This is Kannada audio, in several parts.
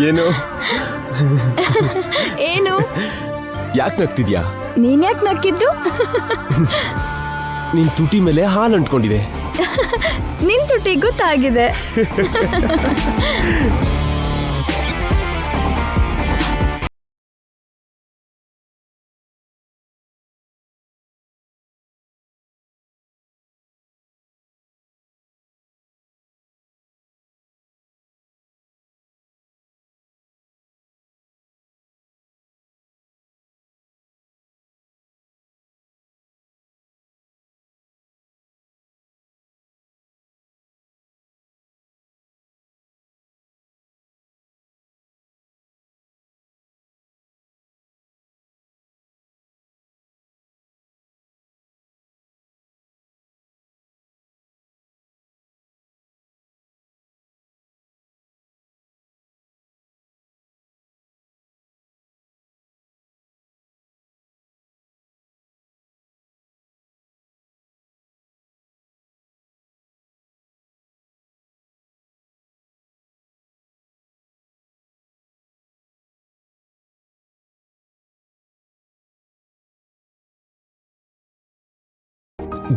ಏನು ಏನು ಯಾಕೆ ನಗ್ತಿದ್ಯಾ? ನೀನ್ ಯಾಕೆ ನಕ್ಕಿದ್ದು? ನಿನ್ ತುಟಿ ಮೇಲೆ ಹಾಲು ಅಂಟ್ಕೊಂಡಿದೆ. ನಿನ್ ತುಟಿ ಗೊತ್ತಾಗಿದೆ.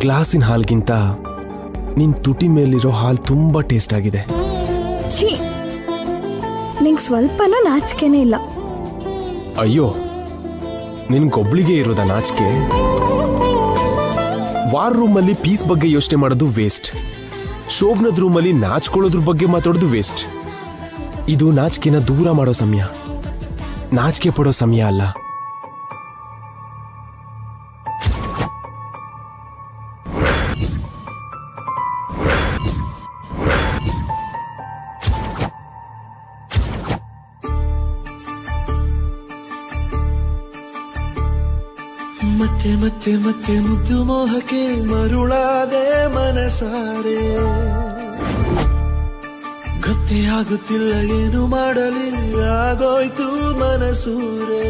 ಗ್ಲಾಸಿನ ಹಾಲ್ಗಿಂತ ನಿನ್ ತುಟಿ ಮೇಲಿರೋ ಹಾಲು ತುಂಬಾ ಟೇಸ್ಟ್ ಆಗಿದೆ. ಛೀ, ನಿಂಗೆ ಸ್ವಲ್ಪನೂ ನಾಚಿಕೆನೇ ಇಲ್ಲ. ಅಯ್ಯೋ, ನಿನ್ಗೊಬ್ಳಿಗೆ ಇರೋದ ನಾಚಿಕೆ? ವಾರ್ ರೂಮಲ್ಲಿ ಪೀಸ್ ಬಗ್ಗೆ ಯೋಚನೆ ಮಾಡೋದು ವೇಸ್ಟ್. ಶೋಭನದ ರೂಮಲ್ಲಿ ನಾಚ್ಕೊಳ್ಳೋದ್ರ ಬಗ್ಗೆ ಮಾತಾಡೋದು ವೇಸ್ಟ್. ಇದು ನಾಚಿಕೆನ ದೂರ ಮಾಡೋ ಸಮಯ, ನಾಚಿಕೆ ಪಡೋ ಸಮಯ ಅಲ್ಲ. ಮತ್ತೆ ಮತ್ತೆ ಮತ್ತೆ ಮುದ್ದು ಮೋಹಕ್ಕೆ ಮರುಳಾದೆ ಮನಸಾರೆ. ಗೊತ್ತೇ ಆಗುತ್ತಿಲ್ಲ ಏನು ಮಾಡಲಿ, ಆಗೋಯ್ತು ಮನಸೂರೆ.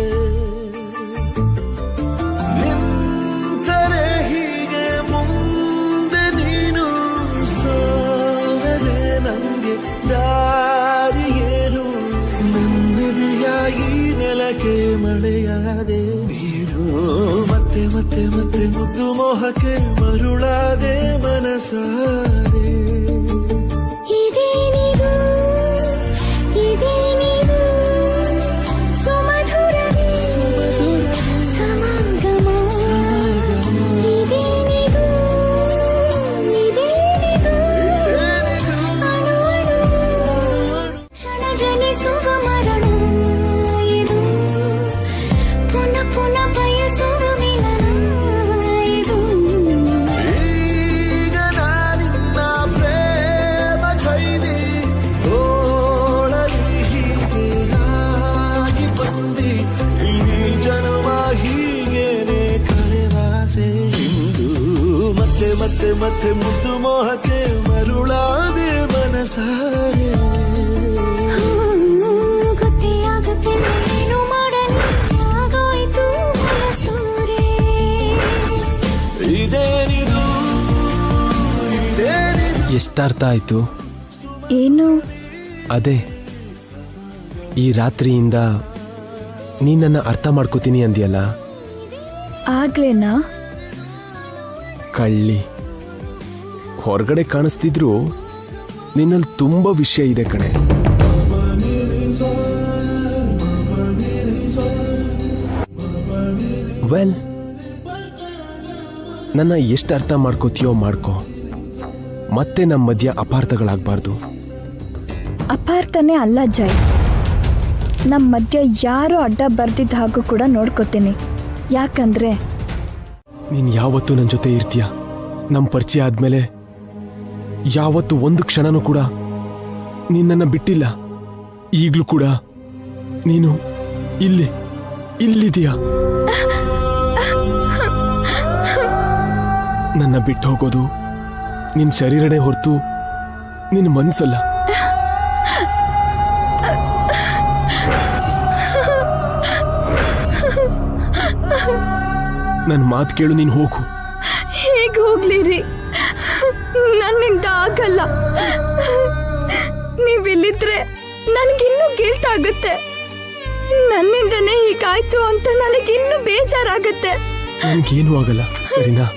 ನಿಂತರೆ ಹೀಗೆ ಮುಂದೆ ನೀನು, ಸೋರದೆ ನಂಗೆ ದಾರಿಯೇನು. ನೆನೆಯಾಗಿ ನೆಲಕ್ಕೆ ಮಳೆಯಾದೆ ನೀರು. ಮತ್ತೆ ಮತ್ತೆ ಮತ್ತೆ ಮುದ್ದು ಮೋಹಕ್ಕೆ ಮರುಳಾದೆ ಮನಸಾರೆ. ಇದೇನಿದು ಇದೇನಿದು ಸುಮಧುರ ಸಮಾಗಮ. ಇದೇನಿದು ಇದೇನಿದು ಅಣು ಅಣು ಕ್ಷಣ ಜನಿಸುವ ಮರಣ. ಇದು ಪುನಃ ಪುನಃ ಬಯಸುವ ಮಿಲನ. ಇದು ಈಗ ನಾನಿನ್ನ ಪ್ರೇಮ ಕೈದಿ, ಓಳಲಿ ಹೀಗೆ ಆಗಿ ಬಂದಿ. ಇಡೀ ಜನುಮ ಹೀಗೇನೆ ಕಳೆವಾಸೆ ಇಂದು. ಮತ್ತೆ ಮತ್ತೆ ಮತ್ತೆ ಮುದ್ದು ಮೋಹಕ್ಕೆ ಮರುಳಾದೆ ಮನಸಾರೆ. ಗೊತ್ತೇ ಆಗುತ್ತಿಲ್ಲ ಏನು ಮಾಡಲು, ಆಗೋಯ್ತು ಮನಸೂರೆ. ಇದೇನಿದು ಇದೇನಿದು ಎಷ್ಟರ್ಥ ಆಯ್ತು? ಏನು? ಅದೇ, ಈ ರಾತ್ರಿಯಿಂದ ನೀನನ್ನ ಅರ್ಥ ಮಾಡ್ಕೋತೀನಿ ಅಂದ್ಯಲ್ಲ. ಆಗ್ಲೇನಾ? ಕಳ್ಳಿ, ಹೊರಗಡೆ ಕಾಣಿಸ್ತಿದ್ರು ನಿನ್ನಲ್ಲಿ ತುಂಬಾ ವಿಷಯ ಇದೆ ಕಣೆ. ವೆಲ್, ನನ್ನ ಎಷ್ಟು ಅರ್ಥ ಮಾಡ್ಕೋತೀಯೋ ಮಾಡ್ಕೋ. ಮತ್ತೆ ನಮ್ಮ ಮಧ್ಯ ಅಪಾರ್ಥಗಳಾಗಬಾರ್ದು. ಅಪಾರ್ಥನೇ ಅಲ್ಲ ಜೈ, ನಮ್ಮ ಮಧ್ಯ ಯಾರು ಅಡ್ಡ ಬರ್ದಿದ್ದ ಹಾಗೂ ಕೂಡ ನೋಡ್ಕೋತೀನಿ. ಯಾಕಂದ್ರೆ ನೀನು ಯಾವತ್ತೂ ನನ್ನ ಜೊತೆ ಇರ್ತೀಯ. ನಮ್ಮ ಪರಿಚಯ ಆದ್ಮೇಲೆ ಯಾವತ್ತೂ ಒಂದು ಕ್ಷಣನೂ ಕೂಡ ನಿನ್ನನ್ನು ಬಿಟ್ಟಿಲ್ಲ. ಈಗಲೂ ಕೂಡ ನೀನು ಇಲ್ಲಿದೀಯ. ನನ್ನ ಬಿಟ್ಟು ಹೋಗೋದು ನಿನ್ನ ಶರೀರನೇ ಹೊರತು ನಿನ್ನ ಮನ್ಸಲ್ಲ. ನನ್ನ ಮಾತು ಕೇಳು, ನೀನು ಹೋಗು. ಹೇಗೆ ಹೋಗ್ಲಿ ರೀ, ನನ್ನಿಂದ ಆಗಲ್ಲ. ನೀವಿಲ್ಲಿದ್ರೆ ನನಗಿನ್ನೂ ಗಿಲ್ಟ್ ಆಗುತ್ತೆ. ನನ್ನಿಂದನೇ ಹೀಗಾಯ್ತು ಅಂತ ನನಗಿನ್ನೂ ಬೇಜಾರಾಗತ್ತೆ. ನನ್ಗೇನು ಆಗಲ್ಲ, ಸರಿನಾ?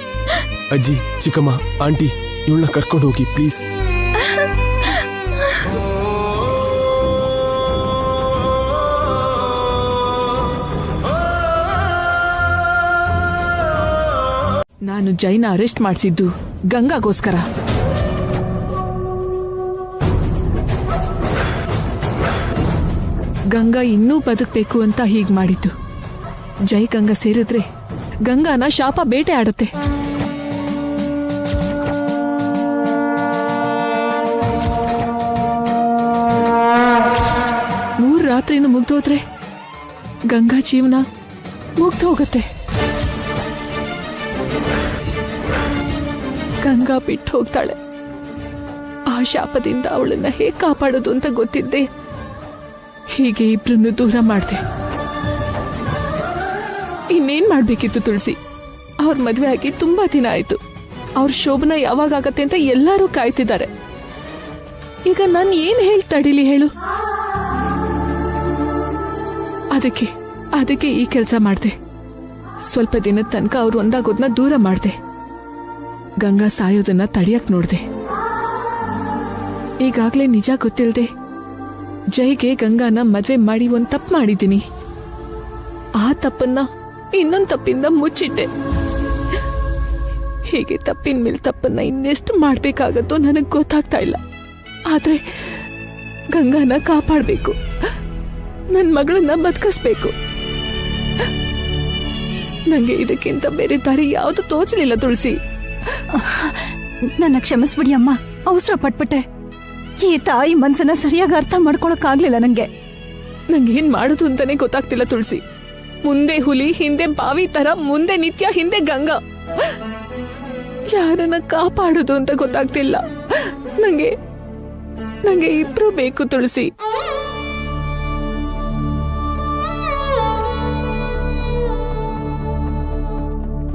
ಅಜ್ಜಿ, ಚಿಕ್ಕಮ್ಮ, ಆಂಟಿ, ಇವಳನ್ನ ಕರ್ಕೊಂಡು ಹೋಗಿ ಪ್ಲೀಸ್. ನಾನು ಜೈನ ಅರೆಸ್ಟ್ ಮಾಡಿಸಿದ್ದು ಗಂಗಾಗೋಸ್ಕರ. ಗಂಗಾ ಇನ್ನೂ ಬದುಕಬೇಕು ಅಂತ ಹೀಗ್ ಮಾಡಿದ್ದು. ಜೈ ಗಂಗಾ ಸೇರಿದ್ರೆ ಗಂಗಾನ ಶಾಪ ಬೇಟೆ ಆಡುತ್ತೆ. ಮೂರು ರಾತ್ರಿನೂ ಮುಗ್ದೋದ್ರೆ ಗಂಗಾ ಜೀವನ ಮುಗ್ದು ಹೋಗುತ್ತೆ. ಗಂಗಾ ಬಿಟ್ಟು ಹೋಗ್ತಾಳೆ. ಆ ಶಾಪದಿಂದ ಅವಳನ್ನ ಹೇಗೆ ಕಾಪಾಡೋದು ಅಂತ ಗೊತ್ತಿದ್ದೆ. ಹೀಗೆ ಇಬ್ರನ್ನು ದೂರ ಮಾಡ್ದೆ. ಇನ್ನೇನ್ ಮಾಡ್ಬೇಕಿತ್ತು ತುಳಸಿ? ಅವ್ರ ಮದ್ವೆ ಆಗಿ ತುಂಬಾ ದಿನ ಆಯ್ತು. ಅವ್ರ ಶೋಭನ ಯಾವಾಗ ಆಗತ್ತೆ ಅಂತ ಎಲ್ಲರೂ ಕಾಯ್ತಿದ್ದಾರೆ. ಈಗ ನಾನು ಏನ್ ಹೇಳಿ ತಡೀಲಿ ಹೇಳು? ಅದಕ್ಕೆ ಈ ಕೆಲಸ ಮಾಡ್ದೆ. ಸ್ವಲ್ಪ ದಿನದ ತನಕ ಅವ್ರು ಒಂದಾಗೋದನ್ನ ದೂರ ಮಾಡ್ದೆ. ಗಂಗಾ ಸಾಯೋದನ್ನ ತಡೆಯಕ್ ನೋಡ್ದೆ. ಈಗಾಗ್ಲೇ ನಿಜ ಗೊತ್ತಿಲ್ದೆ ಜೈಗೆ ಗಂಗಾನ ಮದ್ವೆ ಮಾಡಿ ಒಂದ್ ತಪ್ಪು ಮಾಡಿದ್ದೀನಿ. ಆ ತಪ್ಪನ್ನ ಇನ್ನೊಂದ್ ತಪ್ಪಿಂದ ಮುಚ್ಚಿಟ್ಟೆ. ಹೀಗೆ ತಪ್ಪಿನ ಮೇಲೆ ತಪ್ಪನ್ನ ಇನ್ನೆಷ್ಟು ಮಾಡ್ಬೇಕಾಗತ್ತೋ ನನಗ್ ಗೊತ್ತಾಗ್ತಾ ಇಲ್ಲ. ಆದ್ರೆ ಗಂಗಾನ ಕಾಪಾಡ್ಬೇಕು, ನನ್ ಮಗಳನ್ನ ಬದುಕಿಸ್ಬೇಕು. ನಂಗೆ ಇದಕ್ಕಿಂತ ಬೇರೆ ದಾರಿ ಯಾವುದು ತೋಚಲಿಲ್ಲ ತುಳಸಿ. ನನ್ನ ಕ್ಷಮಿಸ್ಬಿಡಿ ಅಮ್ಮ, ಅವಸರ ಪಟ್ಬಿಟ್ಟೆ. ಈ ತಾಯಿ ಮನ್ಸನ್ನ ಸರಿಯಾಗಿ ಅರ್ಥ ಮಾಡ್ಕೊಳಕ್ ಆಗ್ಲಿಲ್ಲ ನಂಗೆ. ಏನ್ ಮಾಡುದು ಅಂತಾನೆ ಗೊತ್ತಾಗ್ತಿಲ್ಲ ತುಳಸಿ. ಮುಂದೆ ಹುಲಿ, ಹಿಂದೆ ಬಾವಿ ತರ, ಮುಂದೆ ನಿತ್ಯ, ಹಿಂದೆ ಗಂಗಾ. ಯಾರನ್ನ ಕಾಪಾಡುದು ಅಂತ ಗೊತ್ತಾಗ್ತಿಲ್ಲ. ನಂಗೆ ಇಬ್ರು ಬೇಕು ತುಳಸಿ.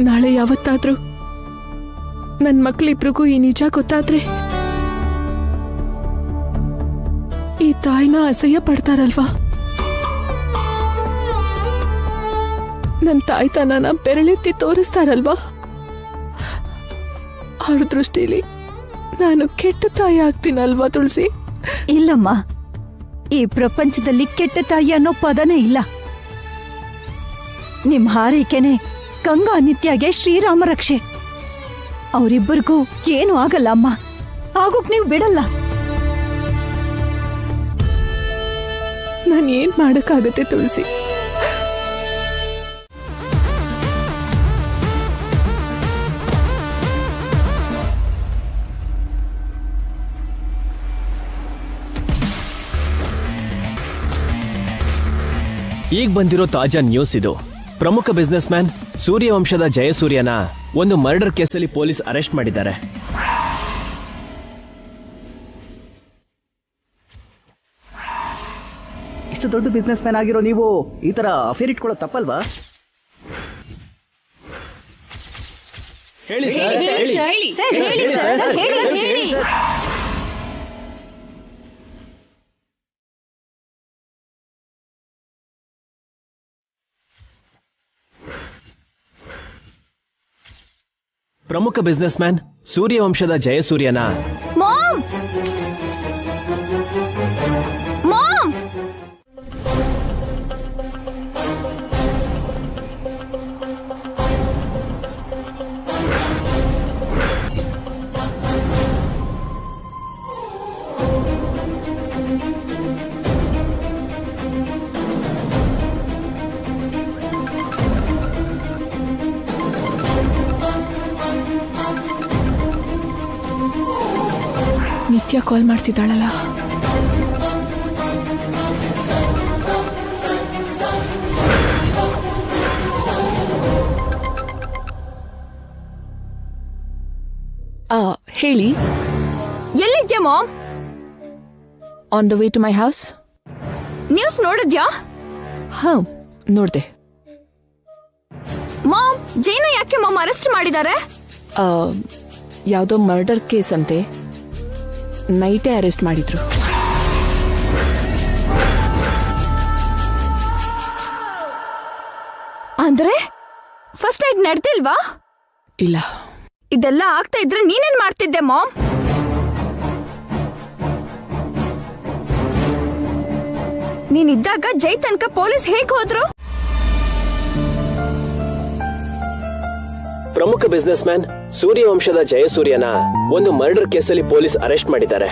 ನಾಳೆ ಯಾವತ್ತಾದ್ರೂ ನನ್ ಮಕ್ಳಿಬ್ರಿಗೂ ಈ ನಿಜ ಗೊತ್ತಾದ್ರೆ ಈ ತಾಯಿನ ಅಸಹ್ಯ ಪಡ್ತಾರಲ್ವಾ? ನನ್ ತಾಯ್ತನನ ಬೆರಳೆತ್ತಿ ತೋರಿಸ್ತಾರಲ್ವಾ? ಅವ್ರ ದೃಷ್ಟಿಲಿ ನಾನು ಕೆಟ್ಟ ತಾಯಿ ಆಗ್ತೀನಲ್ವಾ ತುಳಸಿ? ಇಲ್ಲಮ್ಮ, ಈ ಪ್ರಪಂಚದಲ್ಲಿ ಕೆಟ್ಟ ತಾಯಿ ಅನ್ನೋ ಪದನೇ ಇಲ್ಲ. ನಿಮ್ ಹಾರೈಕೆನೆ ಗಂಗಾ ನಿತ್ಯಗೆ ಶ್ರೀರಾಮ ರಕ್ಷೆ. ಅವರಿಬ್ಬರಿಗೂ ಏನು ಆಗಲ್ಲ ಅಮ್ಮ, ಆಗೋಕ್ ನೀವು ಬಿಡಲ್ಲ. ನಾನು ಏನ್ ಮಾಡಕ್ಕಾಗತ್ತೆ ತುಳಸಿ? ಈಗ ಬಂದಿರೋ ತಾಜಾ ನ್ಯೂಸ್ ಇದು. ಪ್ರಮುಖ ಬಿಸ್ನೆಸ್ ಮ್ಯಾನ್ ಸೂರ್ಯವಂಶದ ಜಯಸೂರ್ಯನ ಒಂದು ಮರ್ಡರ್ ಕೇಸಲ್ಲಿ ಪೊಲೀಸ್ ಅರೆಸ್ಟ್ ಮಾಡಿದ್ದಾರೆ. ಇಷ್ಟು ದೊಡ್ಡ ಬಿಸ್ನೆಸ್ ಮ್ಯಾನ್ ಆಗಿರೋ ನೀವು ಈ ತರ ಅಫೇರ್ ಇಟ್ಕೊಳ್ಳೋ ತಪ್ಪಲ್ವಾ? ಹೇಳಿ ಸರ್, ಹೇಳಿ. ಪ್ರಮುಖ ಬಿಸ್ನೆಸ್ ಮ್ಯಾನ್ ಸೂರ್ಯವಂಶದ ಜಯಸೂರ್ಯನ ಮಾಮ್ ಮಾಮ್ ನಿತ್ಯ ಕಾಲ್ ಮಾಡ್ತಿದ್ದಾಳಲ್ಲ. ಹೇಳಿ. ಎಲ್ಲಿದ್ಯಾ mom? On the way to my house. News ನೋಡಿದ್ಯಾ? ಹಾ, ನೋಡ್ದೆ. ಮಾಮ್, ಜೈನ ಯಾಕೆ ಮಾಮ್ ಅರೆಸ್ಟ್ ಮಾಡಿದ್ದಾರೆ? ಯಾವುದೋ ಮರ್ಡರ್ ಕೇಸ್ ಅಂತೆ, ನೈಟೇ ಅರೆಸ್ಟ್ ಮಾಡಿದ್ರು. ಅಂದ್ರೆ ಫಸ್ಟ್ ಏಡ್ ನಡೆದಿಲ್ವಾ? ಇಲ್ಲ. ಇದೆಲ್ಲ ಆಗ್ತಾ ಇದ್ರೆ ನೀನೇನ್ ಮಾಡ್ತಿದ್ದೆ ಮಾಮ್? ನೀನಿದ್ದಾಗ ಜೈ ತನಕ ಪೊಲೀಸ್ ಹೇಗ್ ಹೋದ್ರು? ಪ್ರಮುಖ ಬಿಸ್ನೆಸ್ ಮ್ಯಾನ್ ಸೂರ್ಯವಂಶದ ಜಯಸೂರ್ಯನ ಒಂದು ಮರ್ಡರ್ ಕೇಸಲ್ಲಿ ಪೊಲೀಸ್ ಅರೆಸ್ಟ್ ಮಾಡಿದ್ದಾರೆ.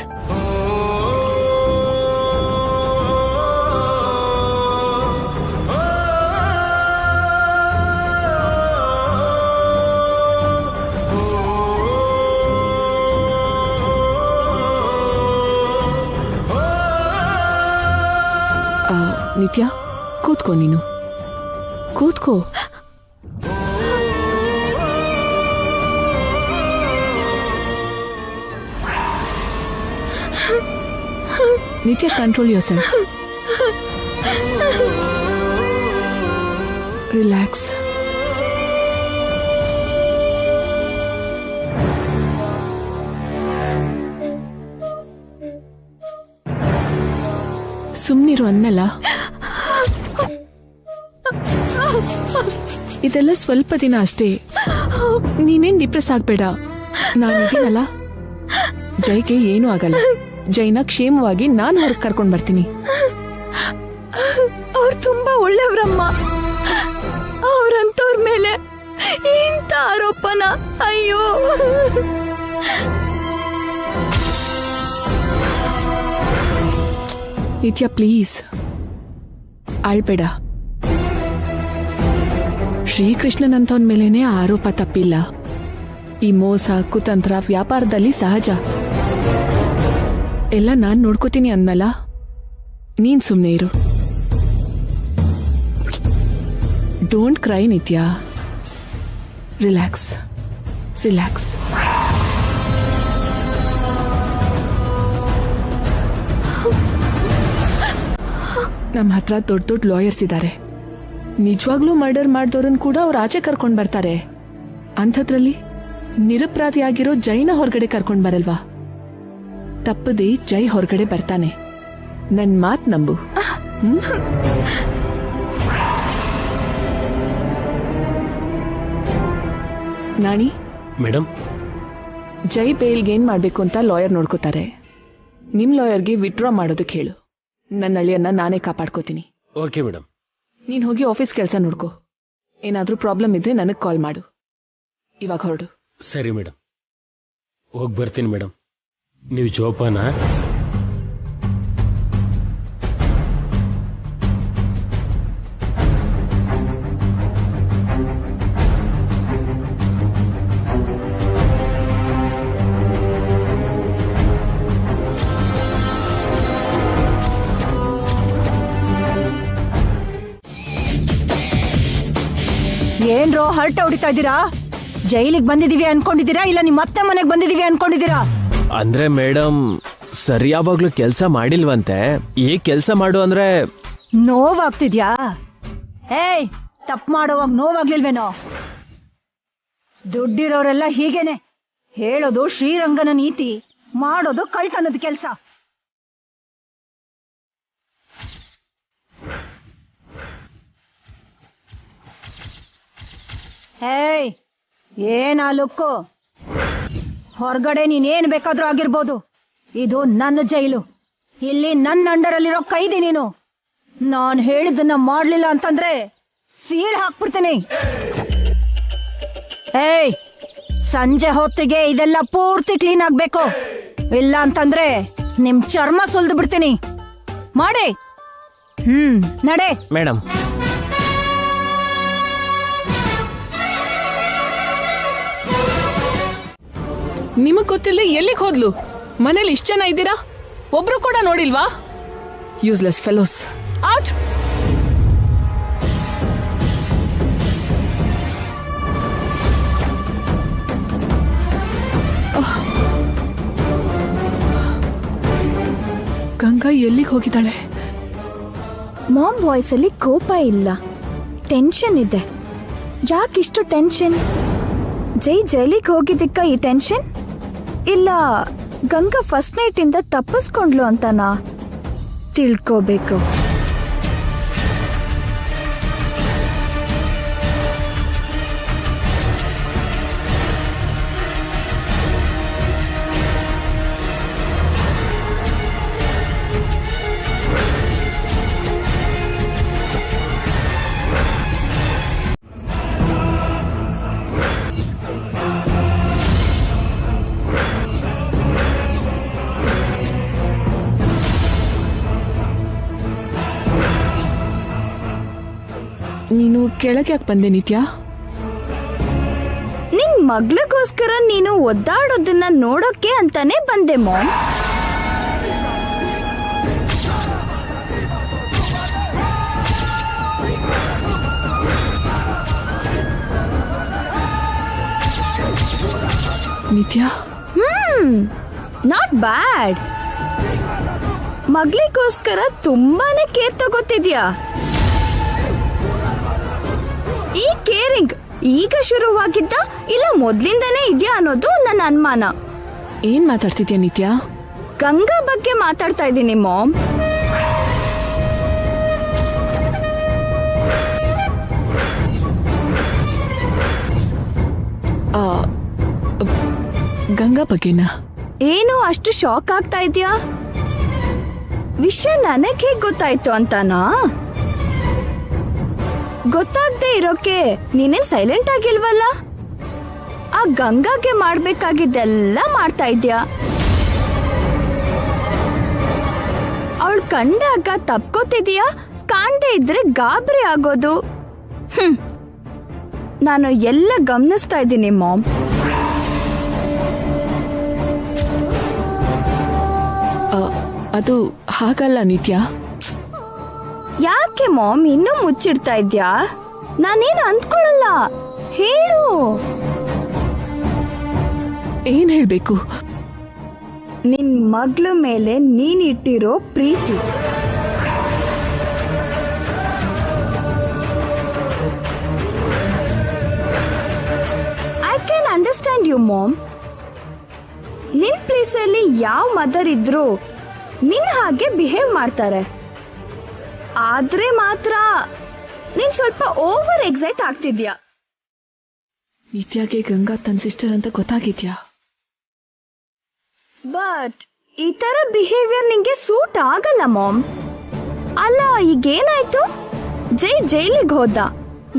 ನಿತ್ಯ, ಕೂತ್ಕೋ. ನೀನು ಕೂತ್ಕೋ. ನಿತ್ಯ, ಕಂಟ್ರೋಲ್ ಯೋರ್ ಸೆಲ್ಫ್. ರಿಲ್ಯಾಕ್ಸ್. ಸುಮ್ನಿರು ಅನ್ನಲ್ಲ. ಇದೆಲ್ಲ ಸ್ವಲ್ಪ ದಿನ ಅಷ್ಟೇ. ನೀನೇನ್ ಡಿಪ್ರೆಸ್ ಆಗ್ಬೇಡ. ನಾನಿದ್ದೀನಲ್ಲ, ಜೈಗೆ ಏನೂ ಆಗಲ್ಲ. ಜೈನ ಕ್ಷೇಮವಾಗಿ ನಾನು ಹೊರಗೆ ಕರ್ಕೊಂಡ್ ಬರ್ತೀನಿ. ಅವ್ರು ತುಂಬಾ ಒಳ್ಳೆಯವ್ರಮ್ಮ. ಅವ್ರಂತವ್ರ ಮೇಲೆ ಇಂಥ ಆರೋಪನ? ಅಯ್ಯೋ. ನಿತ್ಯ, ಪ್ಲೀಸ್ ಅಳ್ಬೇಡ. ಶ್ರೀಕೃಷ್ಣನಂತವನ್ ಮೇಲೇನೆ ಆರೋಪ ತಪ್ಪಿಲ್ಲ. ಈ ಮೋಸ ಕುತಂತ್ರ ವ್ಯಾಪಾರದಲ್ಲಿ ಸಹಜ. ಎಲ್ಲ ನಾನ್ ನೋಡ್ಕೋತೀನಿ ಅನ್ನಲ್ಲ. ನೀನ್ ಸುಮ್ನೆ ಇರು. ಡೋಂಟ್ ಕ್ರೈ ನಿತ್ಯ. Relax, relax. ನಮ್ಮ ಹತ್ರ ದೊಡ್ಡ ದೊಡ್ಡ ಲಾಯರ್ಸ್ ಇದ್ದಾರೆ. ನಿಜವಾಗ್ಲೂ ಮರ್ಡರ್ ಮಾಡಿದವ್ರನ್ನ ಕೂಡ ಅವ್ರು ಆಚೆ ಕರ್ಕೊಂಡ್ ಬರ್ತಾರೆ. ಅಂಥದ್ರಲ್ಲಿ ನಿರಪರಾಧಿಯಾಗಿರೋ ಜೈನ ಹೊರಗಡೆ ಕರ್ಕೊಂಡ್ ಬರಲ್ವಾ? ತಪ್ಪದೆ ಜೈ ಹೊರಗಡೆ ಬರ್ತಾನೆ. ನನ್ ಮಾತ್ ನಂಬು. ನಾಣಿ ಮೇಡಮ್, ಜೈ ಬೇಲ್ಗೆ ಏನ್ ಮಾಡ್ಬೇಕು ಅಂತ ಲಾಯರ್ ನೋಡ್ಕೋತಾರೆ. ನಿಮ್ ಲಾಯರ್ಗೆ ವಿತ್ಡ್ರಾ ಮಾಡೋದಕ್ಕೆ ಹೇಳು. ನನ್ನ ಅಳಿಯನ್ನ ನಾನೇ ಕಾಪಾಡ್ಕೋತೀನಿ. Okay madam. ನೀನ್ ಹೋಗಿ ಆಫೀಸ್ ಕೆಲಸ ನೋಡ್ಕೋ. ಏನಾದ್ರೂ ಪ್ರಾಬ್ಲಮ್ ಇದ್ರೆ ನನಗ್ ಕಾಲ್ ಮಾಡು. ಇವಾಗ ಹೊರಡು. ಸರಿ ಮೇಡಮ್, ಹೋಗಿ ಬರ್ತೀನಿ ಮೇಡಮ್. ನೀವು ಜೋಪಾನ. ಏನ್ರೋ ಹರ್ಟ್ ಹೊಡಿತಾ ಇದ್ದೀರಾ? ಜೈಲಿಗೆ ಬಂದಿದೀವಿ ಅನ್ಕೊಂಡಿದ್ದೀರಾ ಇಲ್ಲ ನಿಮ್ಮ ಅತ್ತೆ ಮನೆಗೆ ಬಂದಿದೀವಿ ಅನ್ಕೊಂಡಿದ್ದೀರಾ? ಅಂದ್ರೆ ಮೇಡಮ್, ಸರಿ ಯಾವಾಗ್ಲೂ ಕೆಲಸ ಮಾಡಿಲ್ವಂತೆ. ಈಗ ಕೆಲಸ ಮಾಡು ಅಂದ್ರೆ ನೋವಾಗ್ತಿದ್ಯಾ? ಏಯ್, ತಪ್ಪು ಮಾಡೋವಾಗ ನೋವಾಗ್ಲಿಲ್ವೇನೋ? ದುಡ್ಡಿರೋರೆಲ್ಲ ಹೀಗೇನೆ. ಹೇಳೋದು ಶ್ರೀರಂಗನ ನೀತಿ, ಮಾಡೋದು ಕಳ್ತನದ ಕೆಲಸ. ಏಯ್, ಏನ ಲುಕ್ಕು? ಹೊರಗಡೆ ನೀನೇನ್ ಬೇಕಾದ್ರೂ ಆಗಿರ್ಬೋದು. ಇದು ನನ್ನ ಜೈಲು. ಇಲ್ಲಿ ನನ್ನ ಅಂಡರಲ್ಲಿರೋ ಕೈದಿ ನೀನು. ನಾನ್ ಹೇಳಿದ್ದನ್ನ ಮಾಡ್ಲಿಲ್ಲ ಅಂತಂದ್ರೆ ಸೀಳ್ ಹಾಕ್ಬಿಡ್ತೀನಿ. ಏಯ್, ಸಂಜೆ ಹೊತ್ತಿಗೆ ಇದೆಲ್ಲ ಪೂರ್ತಿ ಕ್ಲೀನ್ ಆಗ್ಬೇಕು. ಇಲ್ಲ ಅಂತಂದ್ರೆ ನಿಮ್ ಚರ್ಮ ಸುಲ್ದು ಬಿಡ್ತೀನಿ. ಮಾಡಿ. ನಡೆ ಮೇಡಮ್. ನಿಮಗ್ ಗೊತ್ತಿಲ್ಲ ಎಲ್ಲಿಗೆ ಹೋದ್ಲು? ಮನೇಲಿ ಇಷ್ಟ ಜನ ಇದ್ದೀರಾ, ಒಬ್ರು ಕೂಡ ನೋಡಿಲ್ವಾ? Useless fellows. ಔಟ್. ಗಂಗಾ ಎಲ್ಲಿಗೆ ಹೋಗಿದ್ದಾಳೆ? ಮಾಮ್ ವಾಯ್ಸ್ ಅಲ್ಲಿ ಕೋಪ ಇಲ್ಲ, ಟೆನ್ಷನ್ ಇದೆ. ಯಾಕಿಷ್ಟು ಟೆನ್ಷನ್? ಜೈಲಿಗೆ ಹೋಗಿದ್ದಕ್ಕ ಈ ಟೆನ್ಷನ್? ಇಲ್ಲ ಗಂಗಾ ಫಸ್ಟ್ ನೈಟ್ ಇಂದ ತಪ್ಪಿಸ್ಕೊಂಡ್ಲು ಅಂತನಾ? ತಿಳ್ಕೋಬೇಕು. ನೀನು ಕೆಳಗೆ ಯಾಕೆ ಬಂದೆ ನಿತ್ಯ? ನಿನ್ ಮಗ್ಳಿಗೋಸ್ಕರ ನೀನು ಒದ್ದಾಡೋದನ್ನ ನೋಡೋಕೆ ಅಂತಾನೆ ಬಂದೆ ಮಾಮ್. ನಿತ್ಯ, ನಾಟ್ ಬ್ಯಾಡ್. ಮಗ್ಳಿಗೋಸ್ಕರ ತುಂಬಾನೇ ಕೇರ್ ತಗೋತಿದ್ಯಾ. ಈ ಕೇರಿಂಗ್ ಈಗ ಶುರುವಾಗಿದ್ದ ಇಲ್ಲ ಮೊದ್ಲಿಂದನೇ ಇದೆಯಾ ಅನ್ನೋದು ನನ್ನ ಅನುಮಾನ. ಏನ್ ಮಾತಾಡ್ತಿದ್ಯಾ ನಿತ್ಯ? ಗಂಗಾ ಬಗ್ಗೆ ಮಾತಾಡ್ತಾ ಇದ್ದೀನಿ ಮಾಮ್. ಗಂಗಾ ಬಗ್ಗೆನಾ? ಏನು ಅಷ್ಟು ಶಾಕ್ ಆಗ್ತಾ ಇದೆಯಾ? ವಿಷಯ ನನಗ್ ಹೇಗ್ ಗೊತ್ತಾಯ್ತು ಅಂತಾನಾ? ಗೊತ್ತಾಗ್ದೇ ಇರೋಕೆ ನೀನೇನ್ ಸೈಲೆಂಟ್ ಆಗಿಲ್ವಲ್ಲ? ಆ ಗಂಗಾಗೆ ಮಾಡ್ಬೇಕಾಗಿದ್ದೆಲ್ಲ ಮಾಡ್ತಾ ಇದ್ಯಾ. ಅವಳು ಕಂಡಾಗ ತಪ್ಕೋತಿದ್ಯಾ, ಕಾಣ್ದೇ ಇದ್ರೆ ಗಾಬರಿ ಆಗೋದು. ನಾನು ಎಲ್ಲ ಗಮನಿಸ್ತಾ ಇದ್ದೀನಿ ಮಾಮ್. ಅದು ಹಾಗಲ್ಲ ನಿತ್ಯ. ಯಾಕೆ ಮಾಮ್ ಇನ್ನೂ ಮುಚ್ಚಿಡ್ತಾ ಇದ್ಯಾ? ನಾನೇನು ಅಂದ್ಕೊಳ್ಳಲ್ಲ, ಹೇಳು. ಏನ್ ಹೇಳ್ಬೇಕು? ನಿನ್ ಮಗ್ಳ ಮೇಲೆ ನೀನಿಟ್ಟಿರೋ ಪ್ರೀತಿ. I can understand you mom. ನಿನ್ ಪ್ಲೇಸಲ್ಲಿ ಯಾವ ಮದರ್ ಇದ್ರು ನಿನ್ ಹಾಗೆ ಬಿಹೇವ್ ಮಾಡ್ತಾರೆ. ಆದ್ರೆ ಮಾತ್ರ ನೀನ್ ಸ್ವಲ್ಪ ಓವರ್ ಎಕ್ಸೈಟ್ ಆಗ್ತಿದ್ಯಾ. ನಿತ್ಯಾಗೆ ಗಂಗಾ ತನ್ನ ಸಿಸ್ಟರ್ ಅಂತ ಗೊತ್ತಾಗಿದ್ಯಾ? ಬಟ್ ಈ ತರ ಬಿಹೇವಿಯರ್ ನಿಂಗೆ ಸೂಟ್ ಆಗಲ್ಲ ಮಾಮ್. ಅಲ್ಲ ಈಗೇನಾಯ್ತು? ಜೈಲಿಗೆ ಹೋದ,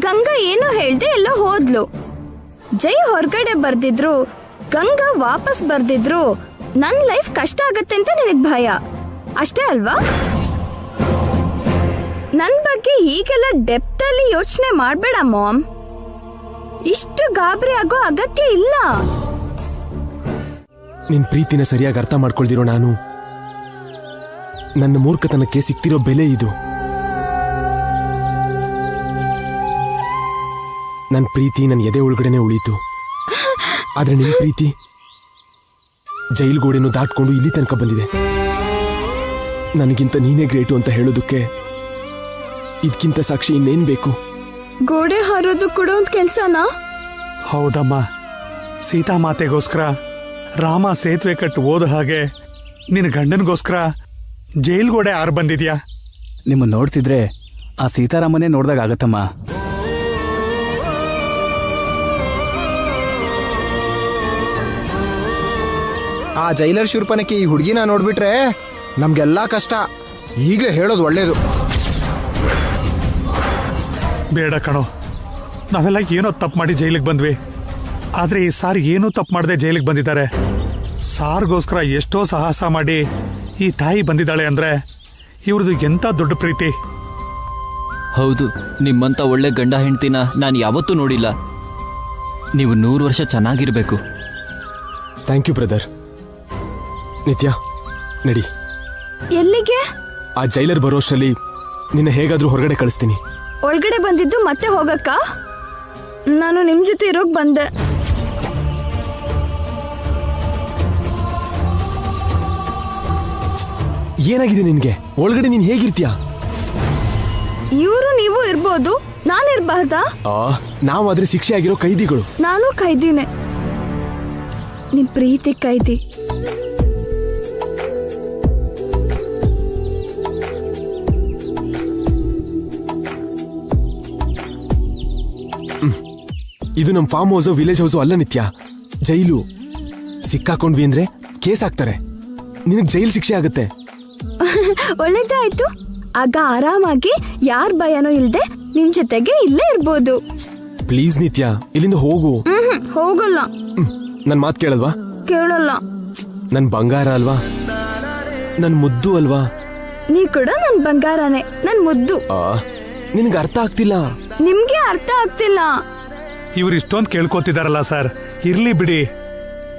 ಗಂಗಾ ಏನು ಹೇಳ್ದೆ ಎಲ್ಲೋ ಹೋದ್ಲು. ಜೈ ಹೊರಗಡೆ ಬರ್ದಿದ್ರು, ಗಂಗಾ ವಾಪಸ್ ಬರ್ದಿದ್ರು ನನ್ ಲೈಫ್ ಕಷ್ಟ ಆಗತ್ತೆ ಅಂತ ನಿನಗ್ ಭಯ ಅಷ್ಟೇ ಅಲ್ವಾ? ನನ್ ಬಗ್ಗೆ ಹೀಗೆಲ್ಲ ಡೆಪ್ತ್ ಅಲ್ಲಿ ಯೋಚನೆ ಮಾಡ್ಬೇಡ ಮಾಮ್. ಇಷ್ಟು ಗಾಬರಿ ಆಗೋ ಅಗತ್ಯ ಇಲ್ಲ. ನಿನ್ ಪ್ರೀತಿನ ಸರಿಯಾಗಿ ಅರ್ಥ ಮಾಡ್ಕೊಳ್ದಿರೋ ನಾನು ನನ್ನ ಮೂರ್ಖತನಕ್ಕೆ ಸಿಕ್ತಿರೋ ಬೆಲೆ ಇದು. ನನ್ನ ಪ್ರೀತಿ ನನ್ನ ಎದೆ ಒಳಗಡೆನೆ ಉಳೀತು. ಆದ್ರೆ ನಿನ್ ಪ್ರೀತಿ ಜೈಲ್ಗೋಡೆನು ದಾಟ್ಕೊಂಡು ಇಲ್ಲಿ ತನಕ ಬಂದಿದೆ. ನನಗಿಂತ ನೀನೇ ಗ್ರೇಟು ಅಂತ ಹೇಳೋದಕ್ಕೆ ಇದಕ್ಕಿಂತ ಸಾಕ್ಷಿ ಇನ್ನೇನ್ ಬೇಕು? ಗೋಡೆ ಹಾರೋದು ಕೂಡ ಒಂದ್ ಕೆಲ್ಸನಾ? ಹೌದಮ್ಮ, ಸೀತಾಮಾತೆಗೋಸ್ಕರ ರಾಮ ಸೇತುವೆ ಕಟ್ಟು ಹೋದ ಹಾಗೆ ನಿನ್ನ ಗಂಡನಿಗೋಸ್ಕರ ಜೈಲ್ಗೋಡೆ ಆರು ಬಂದಿದ್ಯಾ. ನಿಮ್ಮ ನೋಡ್ತಿದ್ರೆ ಆ ಸೀತಾರಾಮನೇ ನೋಡ್ದಾಗ ಆಗತ್ತಮ್ಮ. ಆ ಜೈಲರ್ ಶೂರ್ಪನಕ್ಕೆ ಈ ಹುಡುಗಿನ ನೋಡ್ಬಿಟ್ರೆ ನಮ್ಗೆಲ್ಲಾ ಕಷ್ಟ. ಈಗಲೇ ಹೇಳೋದು ಒಳ್ಳೇದು. ಬೇಡ ಕಣೋ, ನಾವೆಲ್ಲ ಏನೋ ತಪ್ಪು ಮಾಡಿ ಜೈಲಿಗೆ ಬಂದ್ವಿ. ಆದ್ರೆ ಈ ಸಾರ್ ಏನೂ ತಪ್ಪು ಮಾಡದೆ ಜೈಲಿಗೆ ಬಂದಿದ್ದಾರೆ. ಸಾರ್ಗೋಸ್ಕರ ಎಷ್ಟೋ ಸಾಹಸ ಮಾಡಿ ಈ ತಾಯಿ ಬಂದಿದ್ದಾಳೆ ಅಂದ್ರೆ ಇವ್ರದ್ದು ಎಂತ ದೊಡ್ಡ ಪ್ರೀತಿ. ಹೌದು, ನಿಮ್ಮಂತ ಒಳ್ಳೆ ಗಂಡ ಹೆಂಡ್ತಿನ ನಾನು ಯಾವತ್ತೂ ನೋಡಿಲ್ಲ. ನೀವು 100 ವರ್ಷ ಚೆನ್ನಾಗಿರ್ಬೇಕು. Thank you brother. ನಿತ್ಯ ನಡಿ. ಎಲ್ಲಿಗೆ? ಆ ಜೈಲರ್ ಬರೋಷ್ಟರಲ್ಲಿ ನಿನ್ನ ಹೇಗಾದ್ರೂ ಹೊರಗಡೆ ಕಳಿಸ್ತೀನಿ. ಒಳಗಡೆ ಬಂದಿದ್ದು ಮತ್ತೆ ಹೋಗಕ್ಕ? ನಾನು ನಿಮ್ ಜೊತೆ ಇರೋಕ್ ಬಂದೆ. ಏನಾಗಿದೆ ನಿನ್ಗೆ? ಒಳಗಡೆ ನೀನ್ ಹೇಗಿರ್ತೀಯ? ಇವರು ನೀವು ಇರ್ಬೋದು, ನಾನಿರ್ಬಾರ್ದಾ? ನಾವಾದ್ರೆ ಶಿಕ್ಷೆ ಆಗಿರೋ ಕೈದಿಗಳು. ನಾನು ಕೈದಿನೇ, ನಿಮ್ ಪ್ರೀತಿ ಕೈದಿ. ಇದು ನಮ್ ಫಾರ್ಮ್ ಹೌಸು ವಿಲೇಜ್ ಹೌಸು ಅಲ್ಲ ನಿತ್ಯ, ಜೈಲು. ಸಿಕ್ಕಾಕೊಂಡ್ವಿ ಅಂದ್ರೆ ಕೇಸ್ ಹಾಕ್ತಾರೆ, ನಿನಗ್ ಜೈಲ್ ಶಿಕ್ಷೆ ಆಗುತ್ತೆ. ಒಳ್ಳೇದೇ ಆಯ್ತು, ಆಗ ಆರಾಮಾಗಿ ಯಾರ್ ಭಯನೂ ಇಲ್ದೆ ನಿನ್ ಜೊತೆಗೆ ಇಲ್ಲೇ ಇರ್ಬೋದು. ಪ್ಲೀಸ್ ನಿತ್ಯ, ಇಲ್ಲಿಂದ ಹೋಗು. ಹೋಗಲ್ಲ. ನನ್ ಮಾತ್ ಕೇಳಲ್ವಾ? ಕೇಳಲ್ಲ. ನನ್ ಬಂಗಾರ ಅಲ್ವಾ, ನನ್ ಮುದ್ದು ಅಲ್ವಾ? ನೀ ಕೂಡ ನನ್ ಬಂಗಾರನೇ, ನನ್ ಮುದ್ದು. ನಿನ್ಗೆ ಅರ್ಥ ಆಗ್ತಿಲ್ಲ. ನಿಮ್ಗೆ ಅರ್ಥ ಆಗ್ತಿಲ್ಲ. ಇವ್ರು ಇಷ್ಟೊಂದು ಕೇಳ್ಕೊತಿದಾರಲ್ಲ ಸರ್, ಇರ್ಲಿ ಬಿಡಿ.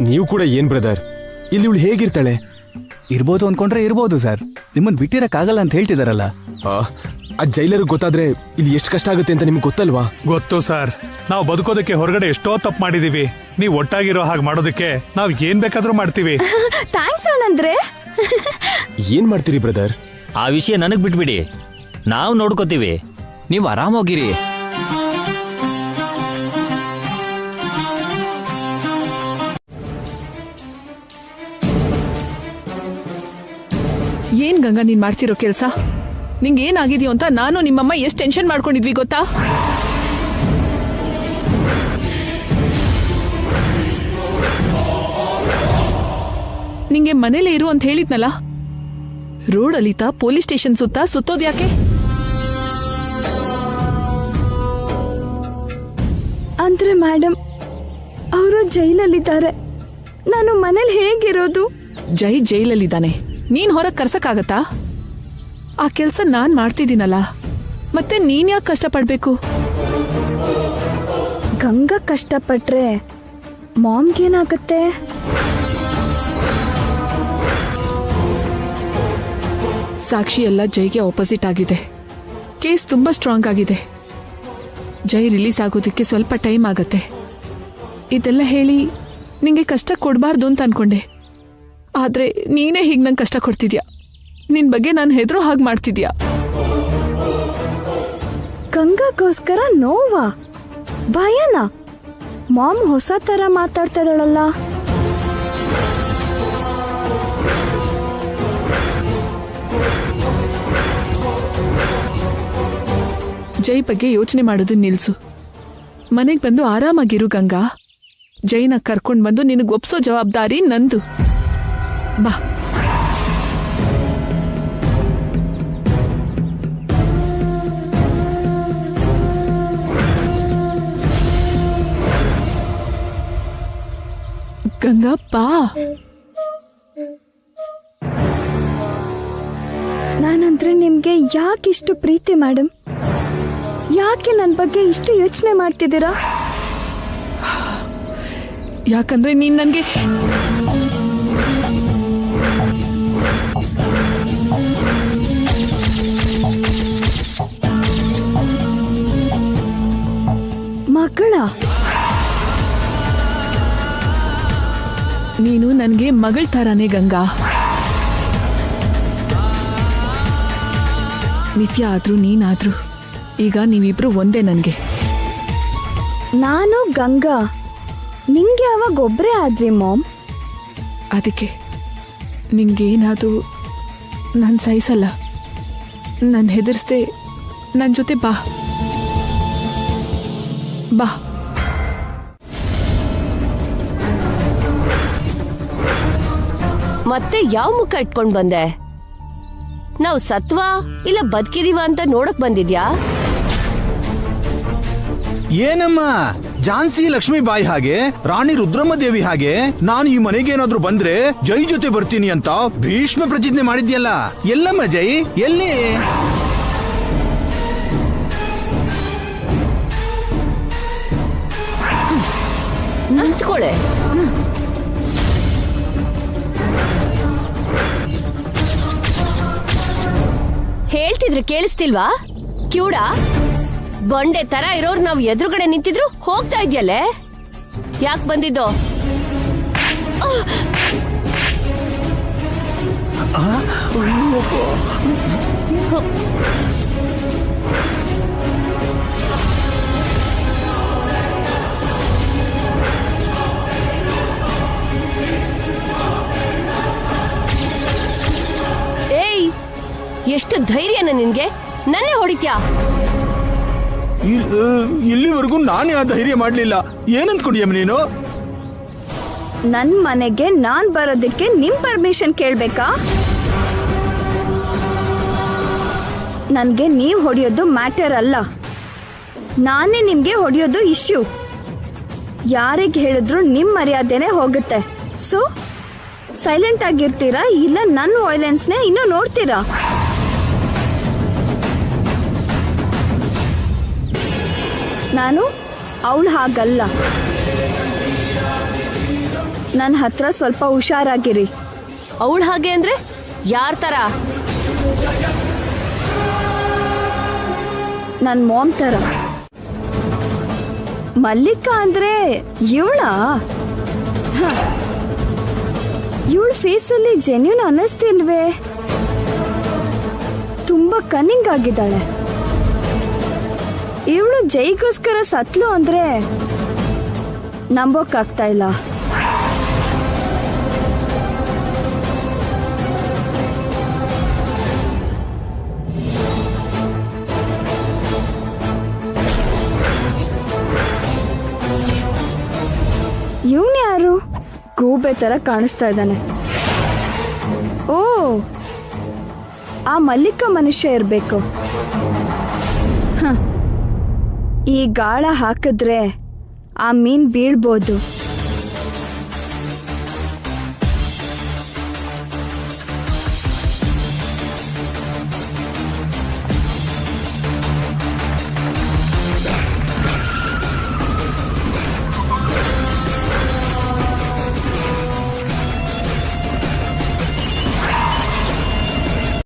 ನೀವು ಕೂಡ ಏನ್ ಬ್ರದರ್, ಇಲ್ಲಿ ಇವಳು ಹೇಗಿರ್ತಾಳೆ? ಇರ್ಬೋದು ಅನ್ಕೊಂಡ್ರೆ ಇರ್ಬೋದು ಸರ್, ನಿಮ್ಮನ್ ಬಿಟ್ಟಿರಕ್ಕಾಗಲ್ಲ ಅಂತ ಹೇಳ್ತಿದಾರಲ್ಲ. ಆ ಜೈಲರ್ ಗೊತ್ತಾದ್ರೆ ಇಲ್ಲಿ ಎಷ್ಟು ಕಷ್ಟ ಆಗುತ್ತೆ ಅಂತ ನಿಮ್ಗೆ ಗೊತ್ತಲ್ವಾ? ಗೊತ್ತು ಸರ್, ನಾವು ಬದುಕೋದಕ್ಕೆ ಹೊರಗಡೆ ಎಷ್ಟೋ ತಪ್ಪು ಮಾಡಿದೀವಿ. ನೀವು ಒಟ್ಟಾಗಿರೋ ಹಾಗೆ ಮಾಡೋದಕ್ಕೆ ನಾವ್ ಏನ್ ಬೇಕಾದ್ರೂ ಮಾಡ್ತೀವಿ. ಥ್ಯಾಂಕ್ಸ್ ಅಣ್ಣಂದ್ರೆ. ಏನ್ ಮಾಡ್ತೀರಿ ಬ್ರದರ್? ಆ ವಿಷಯ ನನಗ್ ಬಿಟ್ಬಿಡಿ, ನಾವು ನೋಡ್ಕೋತೀವಿ. ನೀವು ಆರಾಮೋಗಿರಿ. ಏನ್ ಗಂಗಾ ನೀನ್ ಮಾಡ್ತಿರೋ ಕೆಲ್ಸ? ನಿಂಗೆ ಏನಾಗಿದ್ಯೋ ಅಂತ ನಾನು ನಿಮ್ಮಮ್ಮ ಎಷ್ಟು ಟೆನ್ಷನ್ ಮಾಡ್ಕೊಂಡಿದ್ವಿ ಗೊತ್ತಾ? ನಿಂಗೆ ಮನೇಲೆ ಇರು ಅಂತ ಹೇಳಿದ್ನಲ್ಲ, ರೋಡ್ ಅಲಿತಾ ಪೊಲೀಸ್ ಸ್ಟೇಷನ್ ಸುತ್ತ ಸುತ್ತೋದ್ಯಾಕೆ? ಅಂದ್ರೆ ಮೇಡಮ್, ಅವರು ಜೈಲಲ್ಲಿದ್ದಾರೆ, ನಾನು ಮನೇಲಿ ಹೇಗಿರೋದು? ಜೈಲಲ್ಲಿದ್ದಾನೆ, ನೀನ್ ಹೊರಗ್ ಕರ್ಸಕ್ಕಾಗತ್ತಾ? ಆ ಕೆಲ್ಸ ನಾನ್ ಮಾಡ್ತಿದ್ದೀನಲ್ಲ, ಮತ್ತೆ ನೀನ್ ಯಾಕೆ ಕಷ್ಟಪಡ್ಬೇಕು? ಗಂಗಾ ಕಷ್ಟಪಟ್ರೆ ಮಾಮ್ಗೇನಾಗತ್ತೆ? ಸಾಕ್ಷಿ ಎಲ್ಲ ಜೈಗೆ ಆಪೋಸಿಟ್ ಆಗಿದೆ. ಕೇಸ್ ತುಂಬಾ ಸ್ಟ್ರಾಂಗ್ ಆಗಿದೆ. ಜೈ ರಿಲೀಸ್ ಆಗೋದಕ್ಕೆ ಸ್ವಲ್ಪ ಟೈಮ್ ಆಗತ್ತೆ. ಇದೆಲ್ಲ ಹೇಳಿ ನಿಂಗೆ ಕಷ್ಟ ಕೊಡಬಾರ್ದು ಅಂತ ಅನ್ಕೊಂಡೆ, ಆದ್ರೆ ನೀನೇ ಹೀಗೆ ನಂಗೆ ಕಷ್ಟ ಕೊಡ್ತಿದ್ಯಾ. ನಿನ್ ಬಗ್ಗೆ ನಾನು ಹೆದರೋ ಹಾಗೆ ಮಾಡ್ತಿದ್ಯಾ. ಗಂಗಾಗೋಸ್ಕರ ನೋವಾ, ಭಯನಾ? ಮಾಮ್ ಹೊಸ ತರ ಮಾತಾಡ್ತಾ ಇದ್ದಾಳಲ್ಲ. ಜೈ ಬಗ್ಗೆ ಯೋಚನೆ ಮಾಡೋದು ನಿಲ್ಸು. ಮನೆಗೆ ಬಂದು ಆರಾಮಾಗಿರು ಗಂಗಾ. ಜೈನ ಕರ್ಕೊಂಡ್ ಬಂದು ನಿನಗೆ ಒಪ್ಸೋ ಜವಾಬ್ದಾರಿ ನಂದು. ಬಾ. ಗಂಗಾ ಬಾ. ನಾನಂದ್ರೆ ನಿಮ್ಗೆ ಯಾಕಿಷ್ಟು ಪ್ರೀತಿ ಮೇಡಮ್? ಯಾಕೆ ನನ್ನ ಬಗ್ಗೆ ಇಷ್ಟು ಯೋಚನೆ ಮಾಡ್ತಿದ್ದೀರಾ? ಯಾಕಂದ್ರೆ ನೀನ್ ನನ್ಗೆ ಮಗಳ. ನೀನು ನನ್ಗೆ ಮಗಳ ತರಾನೇ ಗಂಗಾ. ನಿತ್ಯ ಆದ್ರೂ ನೀನಾದ್ರೂ ಈಗ ನೀವಿಬ್ರು ಒಂದೇ ನನ್ಗೆ. ನಾನು ಗಂಗಾ ನಿಂಗೆ ಅವಾಗ ಒಬ್ರೇ ಆದ್ವಿ ಮಾಮ್. ಅದಕ್ಕೆ ನಿಂಗೇನಾದ್ರೂ ನಾನು ಸಹಿಸಲ್ಲ. ನಾನು ಹೆದರ್ಸ್ದೆ ನನ್ನ ಜೊತೆ ಬಾ ಬಾ. ಮತ್ತೆ ಯಾವ ಮುಖ ಇಟ್ಕೊಂಡ್ ಬಂದೆ? ನಾವು ಸತ್ವಾ ಇಲ್ಲ ಬದುಕಿದೀವ ಅಂತ ನೋಡಕ್ ಬಂದಿದ್ಯಾ? ಏನಮ್ಮ, ಝಾನ್ಸಿ ಲಕ್ಷ್ಮೀಬಾಯಿ ಹಾಗೆ ರಾಣಿ ರುದ್ರಮ್ಮ ದೇವಿ ಹಾಗೆ ನಾನು ಈ ಮನೆಗೆ ಏನಾದ್ರೂ ಬಂದ್ರೆ ಜೈ ಜೊತೆ ಬರ್ತೀನಿ ಅಂತ ಭೀಷ್ಮ ಪ್ರತಿಜ್ಞೆ ಮಾಡಿದ್ಯಲ್ಲ. ಎಲ್ಲಮ್ಮ ಜೈ, ಎಲ್ಲಿ? ನಿಂತ್ಕೊಳ್ಳೆ. ಹೇಳ್ತಿದ್ರೆ ಕೇಳಿಸ್ತಿಲ್ವಾ? ಕ್ಯೂಡ ಬಂಡೆ ತರ ಇರೋರು ನಾವು ಎದುರುಗಡೆ ನಿಂತಿದ್ರು ಹೋಗ್ತಾ ಇದ್ಯಲ್ಲೇ. ಯಾಕೆ ಬಂದಿದ್ದು? ಏಯ್, ಎಷ್ಟು ಧೈರ್ಯನ ನಿನ್ಗೆ? ನನ್ನೇ ಹೊಡಿತ್ಯಾ? ಇಲ್ಲಿವರೆಗೂ ನಾನೇ ಆ ಧೈರ್ಯ ಮಾಡ್ಲಿಲ್ಲ. ಏನಂದ್ಕೊಂಡಿಯಮ್ಮ ನೀನು? ನನ್ ಮನೆಗೆ ನಾನ್ ಬರೋದಕ್ಕೆ ನಿಮ್ ಪರ್ಮಿಷನ್ ಕೇಳ್ಬೇಕಾ? ನನ್ಗೆ ನೀವ್ ಹೊಡೆಯೋದು ಮ್ಯಾಟರ್ ಅಲ್ಲ, ನಾನೇ ನಿಮ್ಗೆ ಹೊಡೆಯೋದು ಇಶ್ಯೂ. ಯಾರಿಗೆ ಹೇಳಿದ್ರು ನಿಮ್ ಮರ್ಯಾದೆನೆ ಹೋಗುತ್ತೆ. ಸೊ ಸೈಲೆಂಟ್ ಆಗಿರ್ತೀರಾ ಇಲ್ಲ ನನ್ನ ವೈಲೆನ್ಸ್ನೇ ಇನ್ನೂ ನೋಡ್ತೀರಾ? ನಾನು ಅವಳು ಹಾಗಲ್ಲ. ನನ್ನ ಹತ್ರ ಸ್ವಲ್ಪ ಹುಷಾರಾಗಿರಿ. ಅವಳು ಹಾಗೆ ಅಂದ್ರೆ ಯಾರ ತರ? ನನ್ನ ಮಾಮ್ ತರ. ಮಲ್ಲಿಕಾ ಅಂದ್ರೆ ಇವಳ? ಇವಳ ಫೇಸಲ್ಲಿ ಜೆನ್ಯೂನ್ ಅನ್ನಿಸ್ತಿಲ್ವೇ? ತುಂಬಾ ಕನ್ನಿಂಗ್ ಆಗಿದ್ದಾಳೆ. ಇವಳು ಜೈಗೋಸ್ಕರ ಸತ್ಲು ಅಂದ್ರೆ ನಂಬೋಕ್ಕಾಗ್ತಾ ಇಲ್ಲ. ಇವನ್ ಯಾರು? ಗೂಬೆ ತರ ಕಾಣಿಸ್ತಾ ಇದ್ದಾನೆ. ಓ, ಆ ಮಲ್ಲಿಕಾ ಮನುಷ್ಯ ಇರ್ಬೇಕು. ಈ ಗಾಳ ಹಾಕಿದ್ರೆ ಆ ಮೀನ್ ಬೀಳ್ಬೋದು.